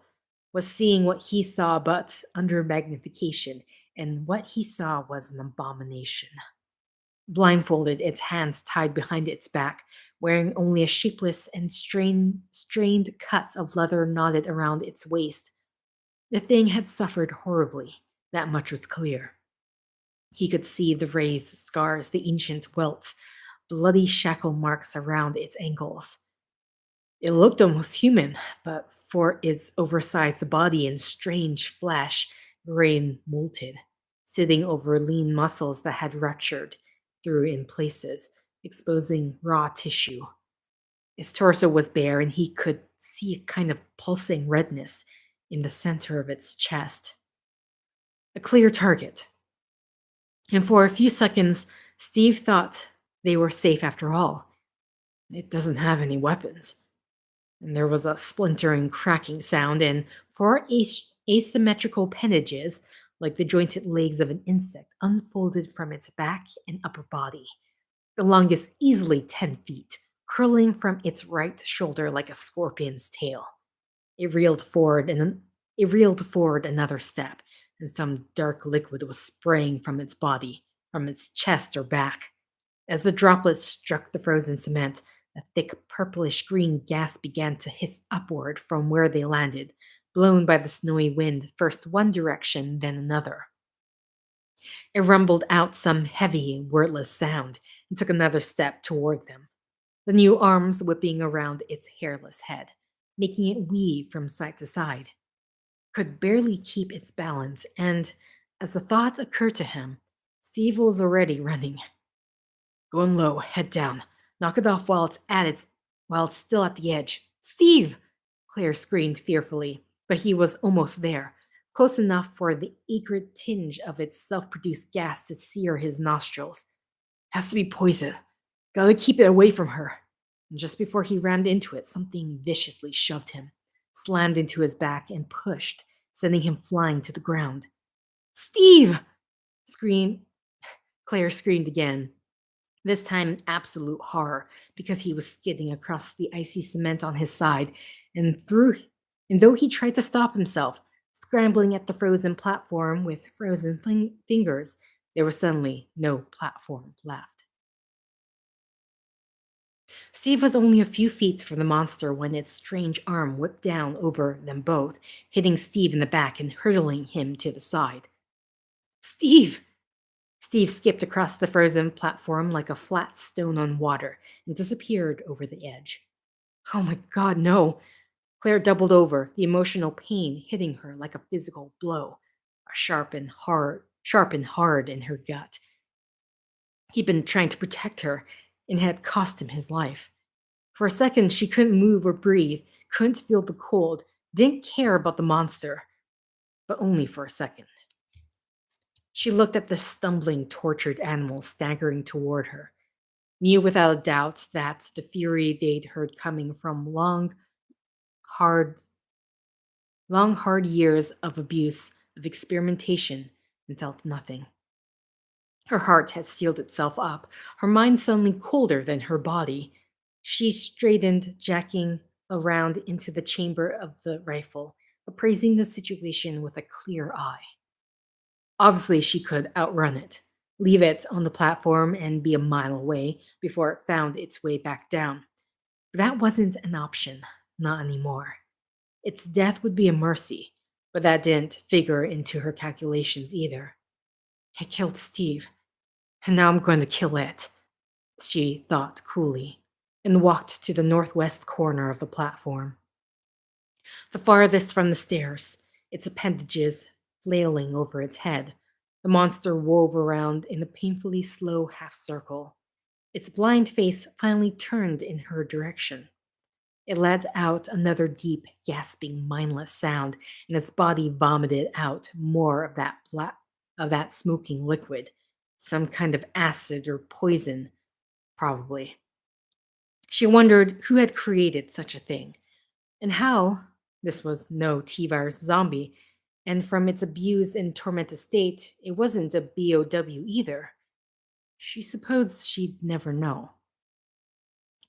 was seeing what he saw but under magnification, and what he saw was an abomination. Blindfolded, its hands tied behind its back, wearing only a shapeless and strained cut of leather knotted around its waist, the thing had suffered horribly. That much was clear. He could see the raised scars, the ancient welts, bloody shackle marks around its ankles. It looked almost human, but for its oversized body and strange flesh, grain molted, sitting over lean muscles that had ruptured through in places, exposing raw tissue. His torso was bare, and he could see a kind of pulsing redness in the center of its chest. A clear target. And for a few seconds, Steve thought they were safe after all. It doesn't have any weapons. And there was a splintering, cracking sound, and four asymmetrical appendages, like the jointed legs of an insect, unfolded from its back and upper body. The longest easily 10 feet, curling from its right shoulder like a scorpion's tail. It reeled forward another step, and some dark liquid was spraying from its body, from its chest or back. As the droplets struck the frozen cement, a thick purplish green gas began to hiss upward from where they landed, blown by the snowy wind, first one direction, then another. It rumbled out some heavy, wordless sound and took another step toward them, the new arms whipping around its hairless head, making it weave from side to side. Could barely keep its balance, and as the thought occurred to him, Steve was already running. Going low, head down. Knock it off while it's still at the edge. Steve! Claire screamed fearfully, but he was almost there, close enough for the acrid tinge of its self-produced gas to sear his nostrils. Has to be poison. Gotta keep it away from her. And just before he rammed into it, something viciously shoved him, slammed into his back, and pushed, sending him flying to the ground. Steve! Claire screamed again, this time in absolute horror, because he was skidding across the icy cement on his side, and though he tried to stop himself, scrambling at the frozen platform with frozen fingers, there was suddenly no platform left. Steve was only a few feet from the monster when its strange arm whipped down over them both, hitting Steve in the back and hurtling him to the side. Steve! Steve skipped across the frozen platform like a flat stone on water and disappeared over the edge. Oh my god, no! Claire doubled over, the emotional pain hitting her like a physical blow. sharp and hard in her gut. He'd been trying to protect her and had cost him his life. For a second, she couldn't move or breathe, couldn't feel the cold, didn't care about the monster, but only for a second. She looked at the stumbling, tortured animal staggering toward her, knew without a doubt that the fury they'd heard coming from hard, hard years of abuse, of experimentation, and felt nothing. Her heart had sealed itself up, her mind suddenly colder than her body. She straightened, jacking around into the chamber of the rifle, appraising the situation with a clear eye. Obviously, she could outrun it, leave it on the platform, and be a mile away before it found its way back down. But that wasn't an option, not anymore. Its death would be a mercy, but that didn't figure into her calculations either. I killed Steve, and now I'm going to kill it, she thought coolly, and walked to the northwest corner of the platform, the farthest from the stairs, its appendages flailing over its head. The monster wove around in a painfully slow half circle. Its blind face finally turned in her direction. It let out another deep, gasping, mindless sound, and its body vomited out more of that smoking liquid, some kind of acid or poison, probably. She wondered who had created such a thing, and how. This was no T virus zombie, and from its abused and tormented state, it wasn't a BOW either. She supposed she'd never know.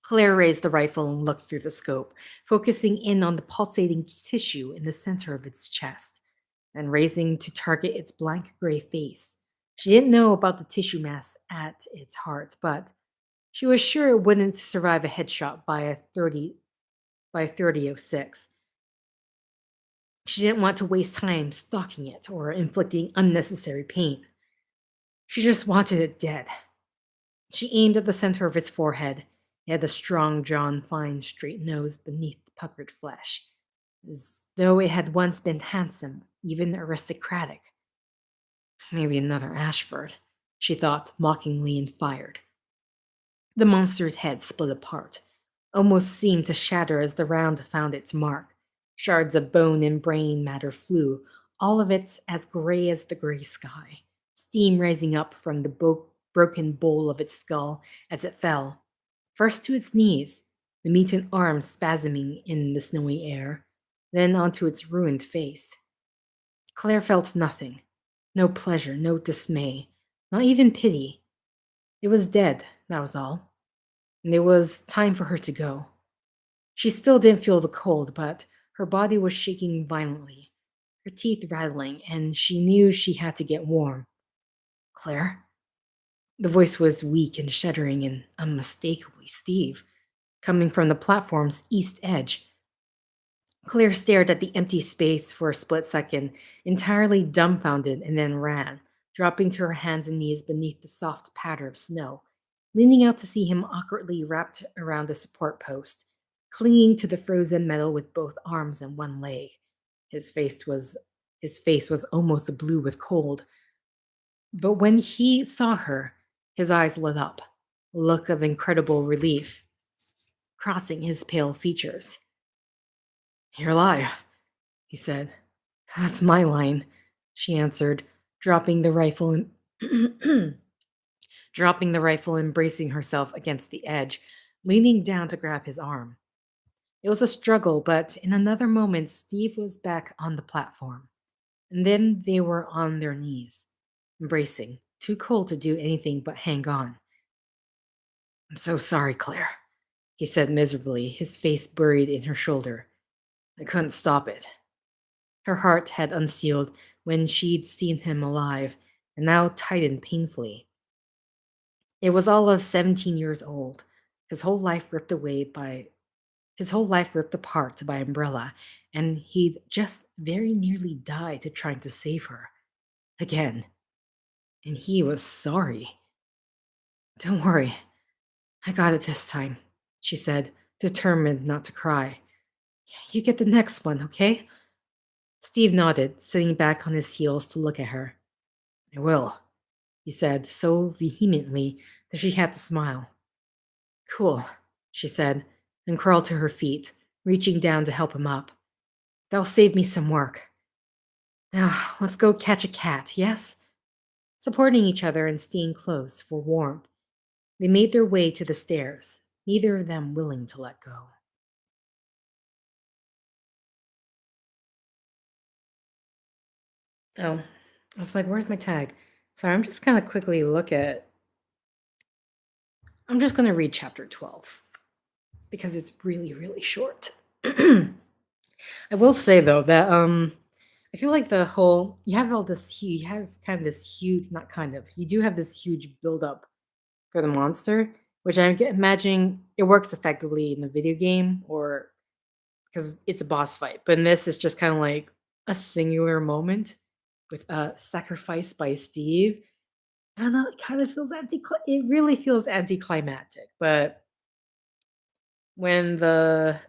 Claire raised the rifle and looked through the scope, focusing in on the pulsating tissue in the center of its chest, and raising to target its blank gray face. She didn't know about the tissue mass at its heart, but she was sure it wouldn't survive a headshot by 3006. She didn't want to waste time stalking it or inflicting unnecessary pain. She just wanted it dead. She aimed at the center of its forehead. It had the strong John fine straight nose beneath the puckered flesh, as though it had once been handsome, even aristocratic. Maybe another Ashford, she thought mockingly, and fired. The monster's head split apart, almost seemed to shatter as the round found its mark. Shards of bone and brain matter flew, all of it as gray as the gray sky, steam rising up from the broken bowl of its skull as it fell, first to its knees, the mutant arms spasming in the snowy air, then onto its ruined face. Claire felt nothing, no pleasure, no dismay, not even pity. It was dead, that was all, and it was time for her to go. She still didn't feel the cold, but her body was shaking violently, her teeth rattling, and she knew she had to get warm. Claire? The voice was weak and shuddering and unmistakably Steve, coming from the platform's east edge. Claire stared at the empty space for a split second, entirely dumbfounded, and then ran, dropping to her hands and knees beneath the soft patter of snow, leaning out to see him awkwardly wrapped around a support post, clinging to the frozen metal with both arms and one leg. His face was his face was almost blue with cold, but when he saw her, his eyes lit up, a look of incredible relief crossing his pale features. "You're alive," he said. "That's my line," she answered, dropping the rifle and dropping the rifle and bracing herself against the edge, leaning down to grab his arm. It was a struggle, but in another moment Steve was back on the platform. And then they were on their knees, embracing, too cold to do anything but hang on. "I'm so sorry, Claire," he said miserably, his face buried in her shoulder. "I couldn't stop it." Her heart had unsealed when she'd seen him alive, and now tightened painfully. It was all of 17 years old, his whole life ripped away by his whole life ripped apart by Umbrella, and he'd just very nearly died trying to save her. Again. And he was sorry. "Don't worry, I got it this time," she said, determined not to cry. "You get the next one, okay?" Steve nodded, sitting back on his heels to look at her. I will, he said so vehemently that she had to smile. Cool, she said, and crawled to her feet, reaching down to help him up. That'll save me some work. Now, let's go catch a cat, yes? Supporting each other and staying close for warmth, they made their way to the stairs, neither of them willing to let go. Oh, I was like, where's my tag? Sorry, I'm just gonna quickly look at. I'm just gonna read chapter 12 because it's really, really short. I will say though that I feel like the whole you have all this you have kind of this huge not kind of you do have this huge build up for the monster, which imagining it works effectively in the video game or because it's a boss fight. But in this, it's just kind of like a singular moment with a sacrifice by Steve. I don't know. It kind of feels anti. It really feels anticlimactic. But when the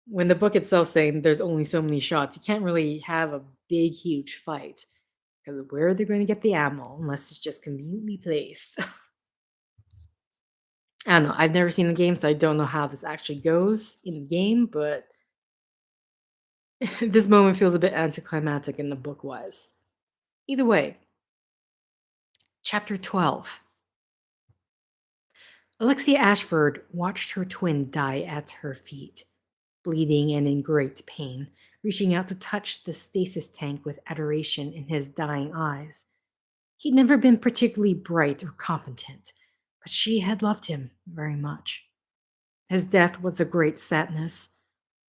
when the book itself saying there's only so many shots, you can't really have a big, huge fight because where are they going to get the ammo unless it's just conveniently placed? I don't know. I've never seen the game, so I don't know how this actually goes in the game, but this moment feels a bit anticlimactic in the book wise. Either way, chapter 12. Alexia Ashford watched her twin die at her feet, bleeding and in great pain, reaching out to touch the stasis tank with adoration in his dying eyes. He'd never been particularly bright or competent, but she had loved him very much. His death was a great sadness,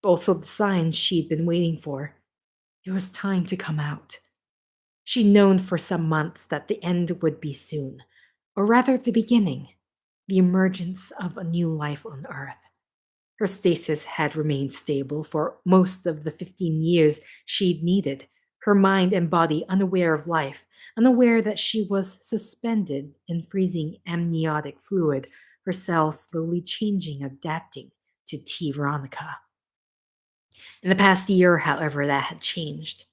but also the sign she'd been waiting for. It was time to come out. She'd known for some months that the end would be soon, or rather the beginning, the emergence of a new life on Earth. Her stasis had remained stable for most of the 15 years she'd needed, her mind and body unaware of life, unaware that she was suspended in freezing amniotic fluid, her cells slowly changing, adapting to T. Veronica. In the past year, however, that had changed.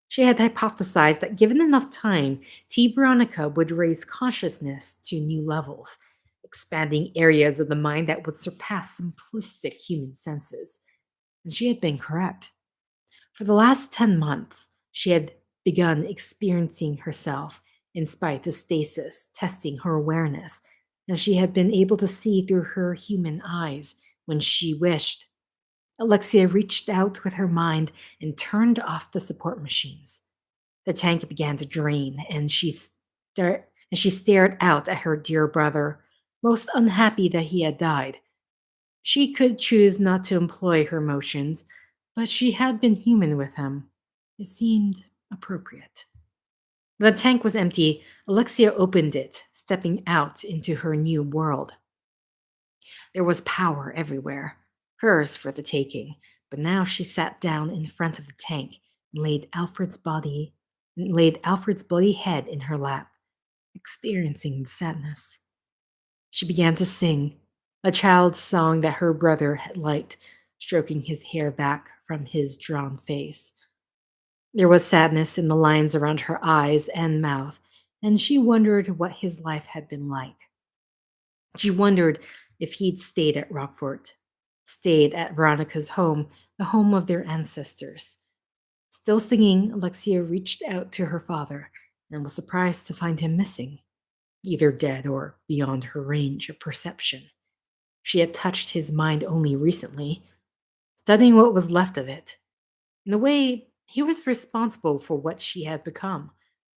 She had hypothesized that given enough time, T. Veronica would raise consciousness to new levels, expanding areas of the mind that would surpass simplistic human senses. And she had been correct. For the last 10 months, she had begun experiencing herself in spite of stasis, testing her awareness, and she had been able to see through her human eyes when she wished. Alexia reached out with her mind and turned off the support machines. The tank began to drain, and she stared out at her dear brother, most unhappy that he had died. She could choose not to employ her emotions, but she had been human with him. It seemed appropriate. The tank was empty. Alexia opened it, stepping out into her new world. There was power everywhere, hers for the taking, but now she sat down in front of the tank and laid Alfred's bloody head in her lap, experiencing the sadness. She began to sing, a child's song that her brother had liked, stroking his hair back from his drawn face. There was sadness in the lines around her eyes and mouth, and she wondered what his life had been like. She wondered if he'd stayed at Rockfort, stayed at Veronica's home, the home of their ancestors. Still singing, Alexia reached out to her father and was surprised to find him missing, either dead or beyond her range of perception. She had touched his mind only recently, studying what was left of it. In a way, he was responsible for what she had become.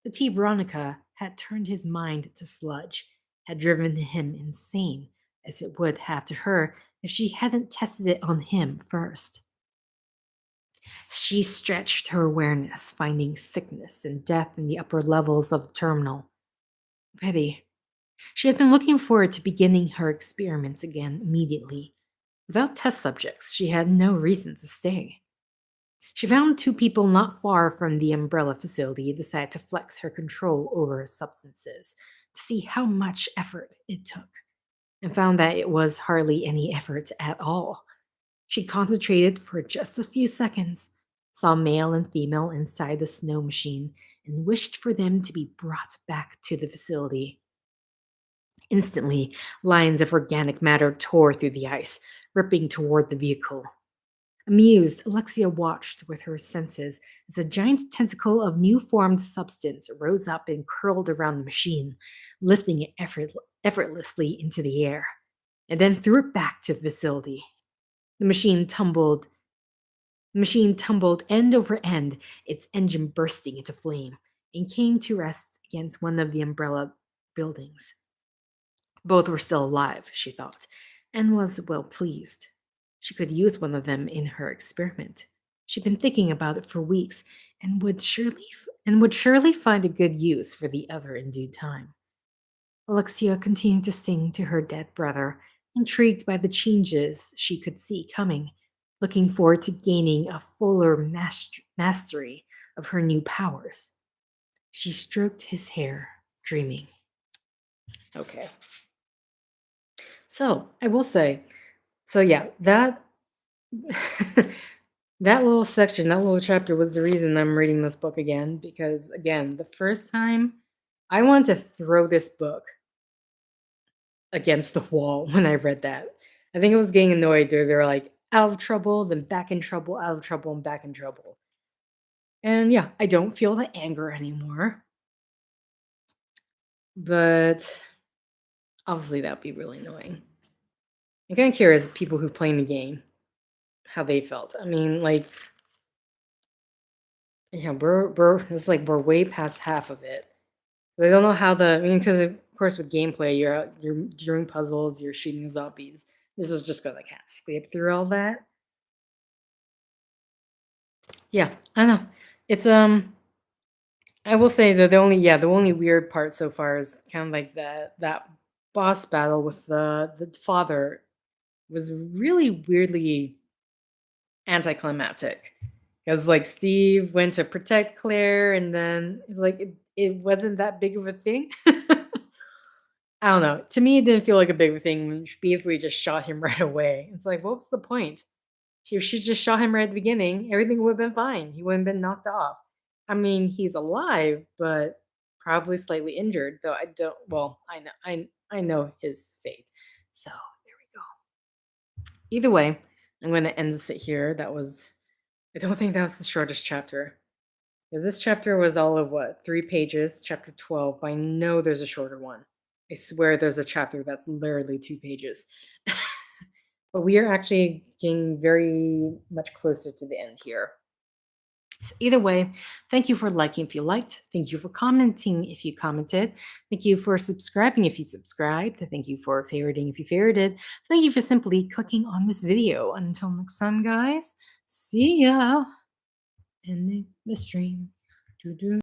The T. Veronica had turned his mind to sludge, had driven him insane, as it would have to her if she hadn't tested it on him first. She stretched her awareness, finding sickness and death in the upper levels of the terminal. Pity. She had been looking forward to beginning her experiments again immediately. Without test subjects, she had no reason to stay. She found two people not far from the umbrella facility and decided to flex her control over substances to see how much effort it took, and found that it was hardly any effort at all. She concentrated for just a few seconds, saw male and female inside the snow machine, and wished for them to be brought back to the facility. Instantly, lines of organic matter tore through the ice, ripping toward the vehicle. Amused, Alexia watched with her senses as a giant tentacle of new formed substance rose up and curled around the machine, lifting it effortlessly into the air, and then threw it back to the facility. The machine tumbled end over end, its engine bursting into flame, and came to rest against one of the umbrella buildings. Both were still alive, she thought, and was well pleased. She could use one of them in her experiment. She'd been thinking about it for weeks and would surely find a good use for the other in due time. Alexia continued to sing to her dead brother, intrigued by the changes she could see coming, looking forward to gaining a fuller mastery of her new powers. She stroked his hair, dreaming. Okay. So I will say, yeah, that that little section, that little chapter was the reason I'm reading this book again, because again, the first time I wanted to throw this book against the wall when I read that. I think I was getting annoyed. They were like out of trouble, then back in trouble, out of trouble, and back in trouble. And yeah, I don't feel the anger anymore. But obviously that would be really annoying. I'm kind of curious people who play the game, how they felt. I mean, like, yeah, we're way past half of it. I don't know how because of course with gameplay you're doing puzzles, you're shooting zombies. This is just gonna kind of skip through all that. Yeah, I know. It's I will say that the only weird part so far is kind of like that boss battle with the father was really weirdly anticlimactic. Because like Steve went to protect Claire and then it's like it wasn't that big of a thing. I don't know. To me, it didn't feel like a big of a thing when she basically just shot him right away. It's like, what was the point? If she just shot him right at the beginning, everything would have been fine. He wouldn't have been knocked off. I mean, he's alive, but probably slightly injured. Though I don't. Well, I know his fate. So there we go. Either way, I'm going to end it here. I don't think that was the shortest chapter. Because this chapter was all of what? 3 pages, chapter 12. But I know there's a shorter one. I swear there's a chapter that's literally 2 pages. But we are actually getting very much closer to the end here. So either way, thank you for liking if you liked. Thank you for commenting if you commented. Thank you for subscribing if you subscribed. Thank you for favoriting if you favorited. Thank you for simply clicking on this video. Until next time, guys, see ya. Ending the stream. Doo-doo.